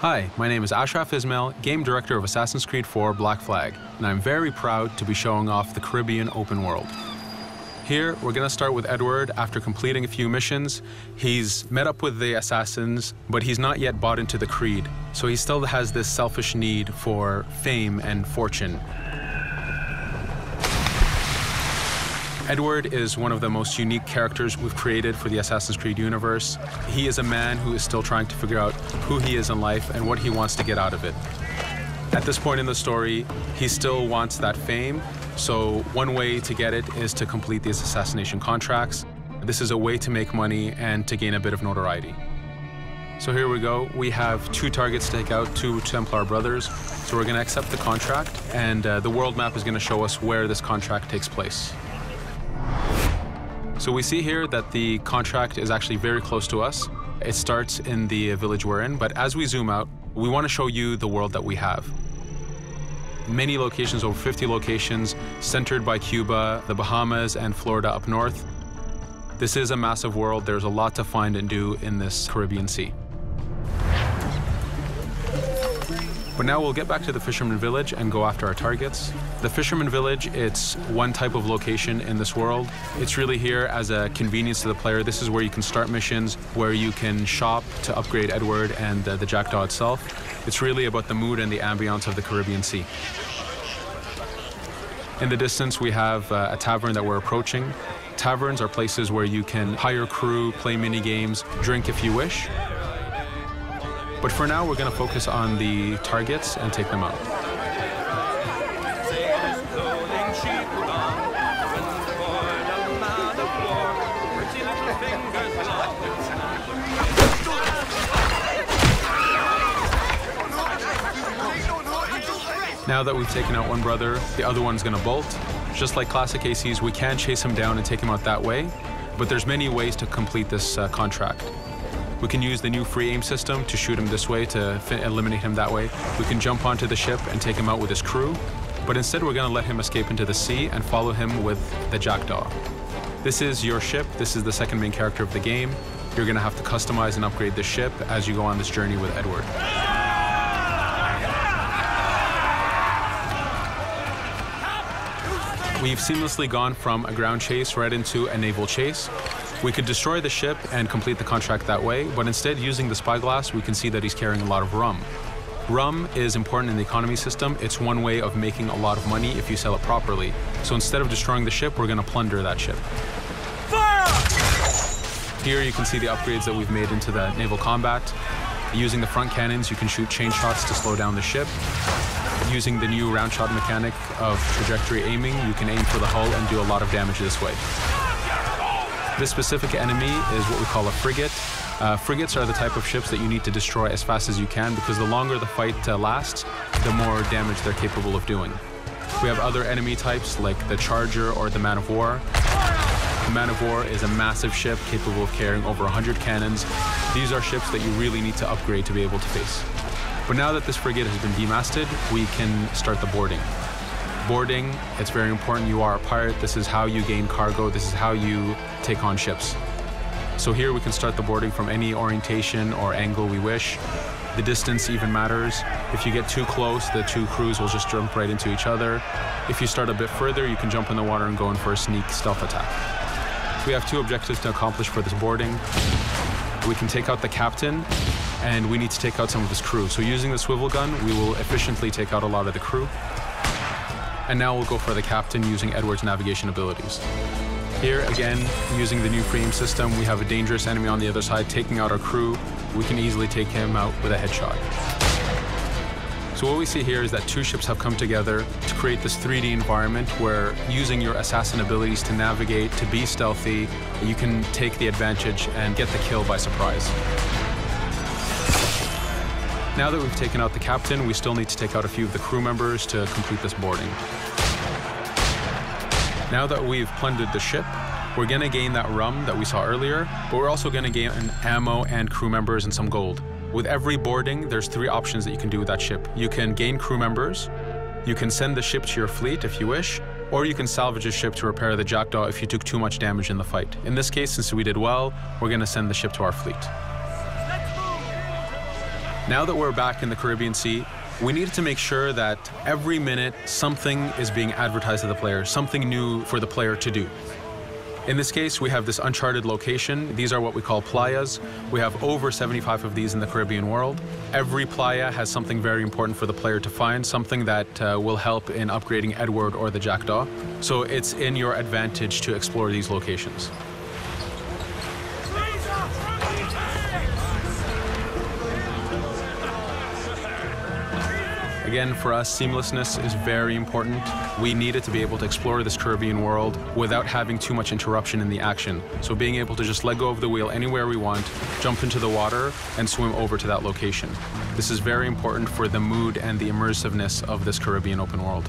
Hi, my name is Ashraf Ismail, Game Director of Assassin's Creed 4 Black Flag, and I'm very proud to be showing off the Caribbean open world. Here, we're going to start with Edward. After completing a few missions, he's met up with the Assassins, but he's not yet bought into the Creed, so he still has this selfish need for fame and fortune. Edward is one of the most unique characters we've created for the Assassin's Creed universe. He is a man who is still trying to figure out who he is in life and what he wants to get out of it. At this point in the story, he still wants that fame, so one way to get it is to complete these assassination contracts. This is a way to make money and to gain a bit of notoriety. So here we go. We have 2 targets to take out, 2 Templar brothers. So we're going to accept the contract, and the world map is going to show us where this contract takes place. So we see here that the contract is actually very close to us. It starts in the village we're in, but as we zoom out, we want to show you the world that we have. Many locations, over 50 locations, centered by Cuba, the Bahamas, and Florida up north. This is a massive world. There's a lot to find and do in this Caribbean Sea. But now we'll get back to the Fisherman Village and go after our targets. The Fisherman Village, it's one type of location in this world. It's really here as a convenience to the player. This is where you can start missions, where you can shop to upgrade Edward and the Jackdaw itself. It's really about the mood and the ambiance of the Caribbean Sea. In the distance, we have a tavern that we're approaching. Taverns are places where you can hire crew, play mini games, drink if you wish. But for now, we're going to focus on the targets and take them out. Now that we've taken out one brother, the other one's going to bolt. Just like classic ACs, we can chase him down and take him out that way, but there's many ways to complete this contract. We can use the new free aim system to shoot him this way, to eliminate him that way. We can jump onto the ship and take him out with his crew, but instead we're going to let him escape into the sea and follow him with the Jackdaw. This is your ship. This is the second main character of the game. You're going to have to customize and upgrade the ship as you go on this journey with Edward. We've seamlessly gone from a ground chase right into a naval chase. We could destroy the ship and complete the contract that way, but instead, using the spyglass, we can see that he's carrying a lot of rum. Rum is important in the economy system. It's one way of making a lot of money if you sell it properly. So instead of destroying the ship, we're going to plunder that ship. Fire! Here you can see the upgrades that we've made into the naval combat. Using the front cannons, you can shoot chain shots to slow down the ship. Using the new round shot mechanic of trajectory aiming, you can aim for the hull and do a lot of damage this way. This specific enemy is what we call a frigate. Frigates are the type of ships that you need to destroy as fast as you can, because the longer the fight lasts, the more damage they're capable of doing. We have other enemy types like the Charger or the Man of War. The Man of War is a massive ship capable of carrying over 100 cannons. These are ships that you really need to upgrade to be able to face. But now that this frigate has been demasted, we can start the boarding. Boarding, it's very important. You are a pirate. This is how you gain cargo. This is how you take on ships. So here we can start the boarding from any orientation or angle we wish. The distance even matters. If you get too close, the 2 crews will just jump right into each other. If you start a bit further, you can jump in the water and go in for a sneak stealth attack. We have 2 objectives to accomplish for this boarding. We can take out the captain, and we need to take out some of his crew. So using the swivel gun, we will efficiently take out a lot of the crew. And now we'll go for the captain using Edward's navigation abilities. Here, again, using the new frame system, we have a dangerous enemy on the other side taking out our crew. We can easily take him out with a headshot. So what we see here is that 2 ships have come together to create this 3D environment where, using your assassin abilities to navigate, to be stealthy, you can take the advantage and get the kill by surprise. Now that we've taken out the captain, we still need to take out a few of the crew members to complete this boarding. Now that we've plundered the ship, we're going to gain that rum that we saw earlier, but we're also going to gain ammo and crew members and some gold. With every boarding, there's 3 options that you can do with that ship. You can gain crew members, you can send the ship to your fleet if you wish, or you can salvage a ship to repair the Jackdaw if you took too much damage in the fight. In this case, since we did well, we're going to send the ship to our fleet. Now that we're back in the Caribbean Sea, we needed to make sure that every minute something is being advertised to the player, something new for the player to do. In this case, we have this uncharted location. These are what we call playas. We have over 75 of these in the Caribbean world. Every playa has something very important for the player to find, something that will help in upgrading Edward or the Jackdaw. So it's in your advantage to explore these locations. Again, for us, seamlessness is very important. We needed to be able to explore this Caribbean world without having too much interruption in the action. So being able to just let go of the wheel anywhere we want, jump into the water, and swim over to that location. This is very important for the mood and the immersiveness of this Caribbean open world.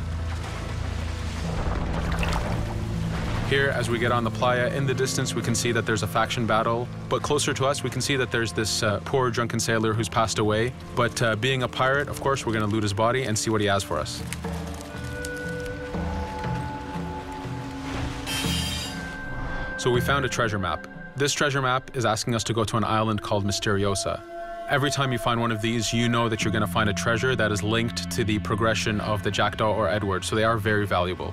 Here, as we get on the playa, in the distance, we can see that there's a faction battle. But closer to us, we can see that there's this poor drunken sailor who's passed away. But being a pirate, of course, we're going to loot his body and see what he has for us. So we found a treasure map. This treasure map is asking us to go to an island called Misteriosa. Every time you find one of these, you know that you're going to find a treasure that is linked to the progression of the Jackdaw or Edward. So they are very valuable.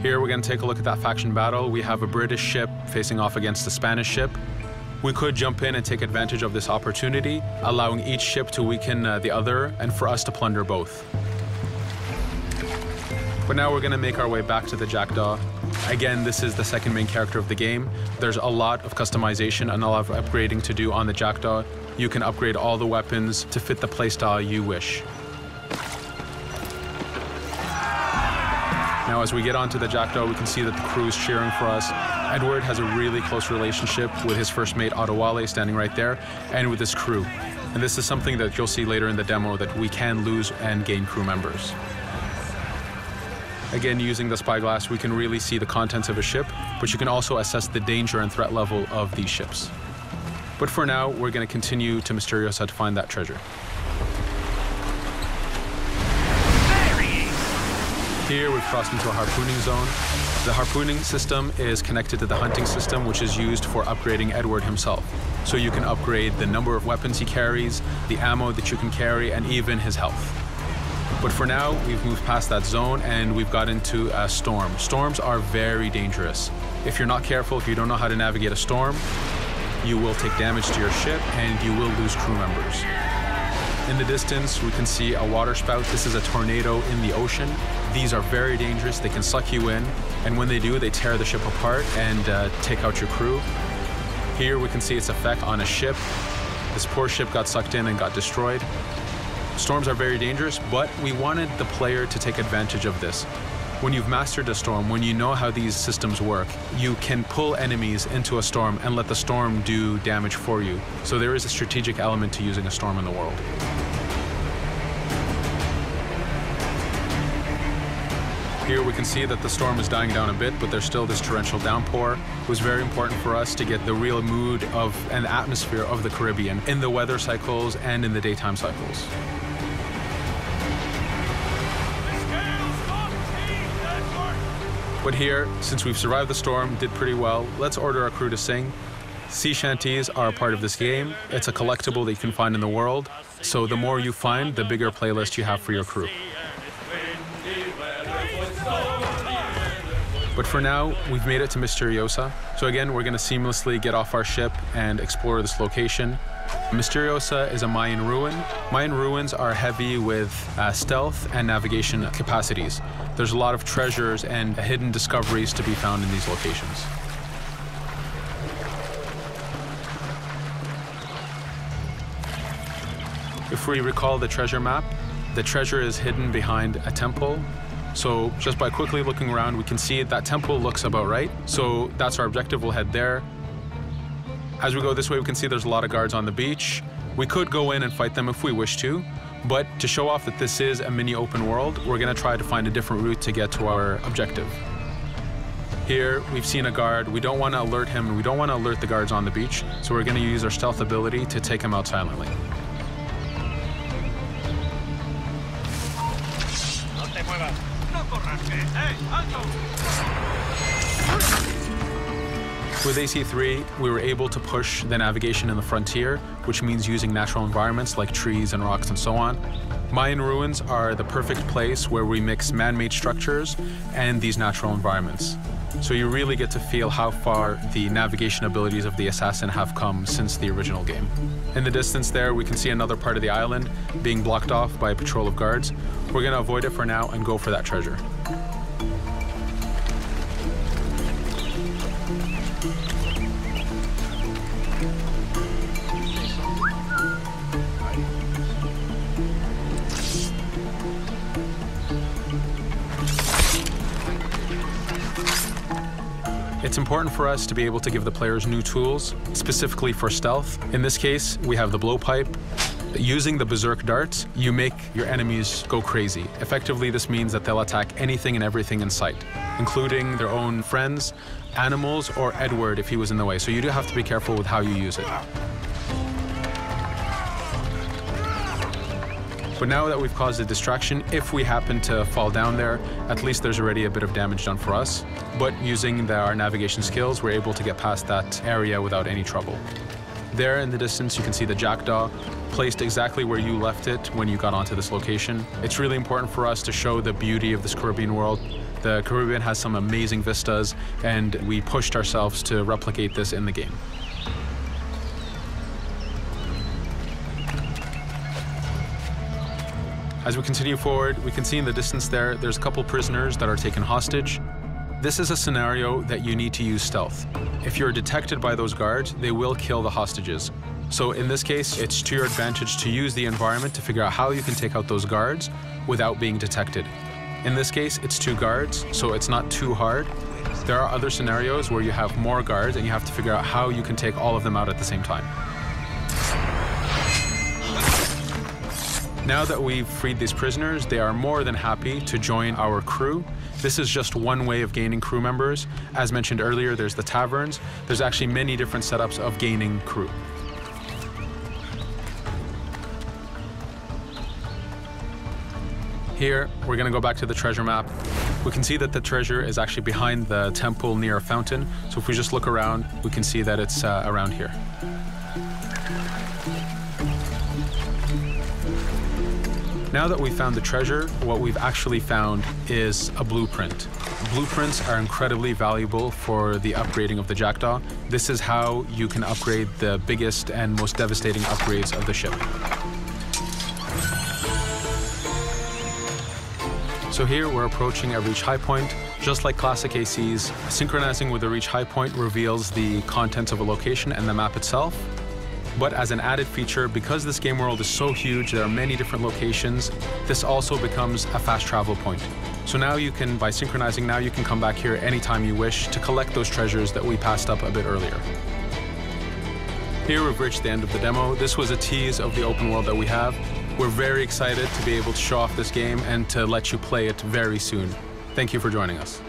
Here we're going to take a look at that faction battle. We have a British ship facing off against a Spanish ship. We could jump in and take advantage of this opportunity, allowing each ship to weaken the other and for us to plunder both. But now we're going to make our way back to the Jackdaw. Again, this is the second main character of the game. There's a lot of customization and a lot of upgrading to do on the Jackdaw. You can upgrade all the weapons to fit the playstyle you wish. Now, as we get onto the Jackdaw, we can see that the crew is cheering for us. Edward has a really close relationship with his first mate, Adewale, standing right there, and with his crew. And this is something that you'll see later in the demo, that we can lose and gain crew members. Again, using the spyglass, we can really see the contents of a ship, but you can also assess the danger and threat level of these ships. But for now, we're going to continue to Misteriosa to find that treasure. Here we've crossed into a harpooning zone. The harpooning system is connected to the hunting system, which is used for upgrading Edward himself. So you can upgrade the number of weapons he carries, the ammo that you can carry, and even his health. But for now, we've moved past that zone and we've got into a storm. Storms are very dangerous. If you're not careful, if you don't know how to navigate a storm, you will take damage to your ship and you will lose crew members. In the distance, we can see a water spout. This is a tornado in the ocean. These are very dangerous. They can suck you in, and when they do, they tear the ship apart and take out your crew. Here we can see its effect on a ship. This poor ship got sucked in and got destroyed. Storms are very dangerous, but we wanted the player to take advantage of this. When you've mastered a storm, when you know how these systems work, you can pull enemies into a storm and let the storm do damage for you. So there is a strategic element to using a storm in the world. Here we can see that the storm is dying down a bit, but there's still this torrential downpour. It was very important for us to get the real mood of and atmosphere of the Caribbean in the weather cycles and in the daytime cycles. But here, since we've survived the storm, did pretty well, let's order our crew to sing. Sea shanties are a part of this game. It's a collectible that you can find in the world. So the more you find, the bigger playlist you have for your crew. But for now, we've made it to Misteriosa. So again, we're going to seamlessly get off our ship and explore this location. Misteriosa is a Mayan ruin. Mayan ruins are heavy with stealth and navigation capacities. There's a lot of treasures and hidden discoveries to be found in these locations. If we recall the treasure map, the treasure is hidden behind a temple. So just by quickly looking around, we can see that temple looks about right. So that's our objective. We'll head there. As we go this way, we can see there's a lot of guards on the beach. We could go in and fight them if we wish to, but to show off that this is a mini open world, we're going to try to find a different route to get to our objective. Here, we've seen a guard. We don't want to alert him, and we don't want to alert the guards on the beach, so we're going to use our stealth ability to take him out silently. With AC3, we were able to push the navigation in the frontier, which means using natural environments like trees and rocks and so on. Mayan ruins are the perfect place where we mix man-made structures and these natural environments. So you really get to feel how far the navigation abilities of the Assassin have come since the original game. In the distance there, we can see another part of the island being blocked off by a patrol of guards. We're going to avoid it for now and go for that treasure. It's important for us to be able to give the players new tools, specifically for stealth. In this case, we have the blowpipe. Using the berserk darts, you make your enemies go crazy. Effectively, this means that they'll attack anything and everything in sight, including their own friends, animals, or Edward if he was in the way. So you do have to be careful with how you use it. But now that we've caused a distraction, if we happen to fall down there, at least there's already a bit of damage done for us. But using our navigation skills, we're able to get past that area without any trouble. There in the distance, you can see the jackdaw placed exactly where you left it when you got onto this location. It's really important for us to show the beauty of this Caribbean world. The Caribbean has some amazing vistas, and we pushed ourselves to replicate this in the game. As we continue forward, we can see in the distance there's a couple prisoners that are taken hostage. This is a scenario that you need to use stealth. If you're detected by those guards, they will kill the hostages. So in this case, it's to your advantage to use the environment to figure out how you can take out those guards without being detected. In this case, it's 2 guards, so it's not too hard. There are other scenarios where you have more guards and you have to figure out how you can take all of them out at the same time. Now that we've freed these prisoners, they are more than happy to join our crew. This is just one way of gaining crew members. As mentioned earlier, there's the taverns. There's actually many different setups of gaining crew. Here, we're going to go back to the treasure map. We can see that the treasure is actually behind the temple near a fountain. So if we just look around, we can see that it's around here. Now that we've found the treasure, what we've actually found is a blueprint. Blueprints are incredibly valuable for the upgrading of the jackdaw. This is how you can upgrade the biggest and most devastating upgrades of the ship. So here we're approaching a reach high point. Just like classic ACs, synchronizing with the reach high point reveals the contents of a location and the map itself. But as an added feature, because this game world is so huge, there are many different locations, this also becomes a fast travel point. So now you can, by synchronizing, now you can come back here anytime you wish to collect those treasures that we passed up a bit earlier. Here we've reached the end of the demo. This was a tease of the open world that we have. We're very excited to be able to show off this game and to let you play it very soon. Thank you for joining us.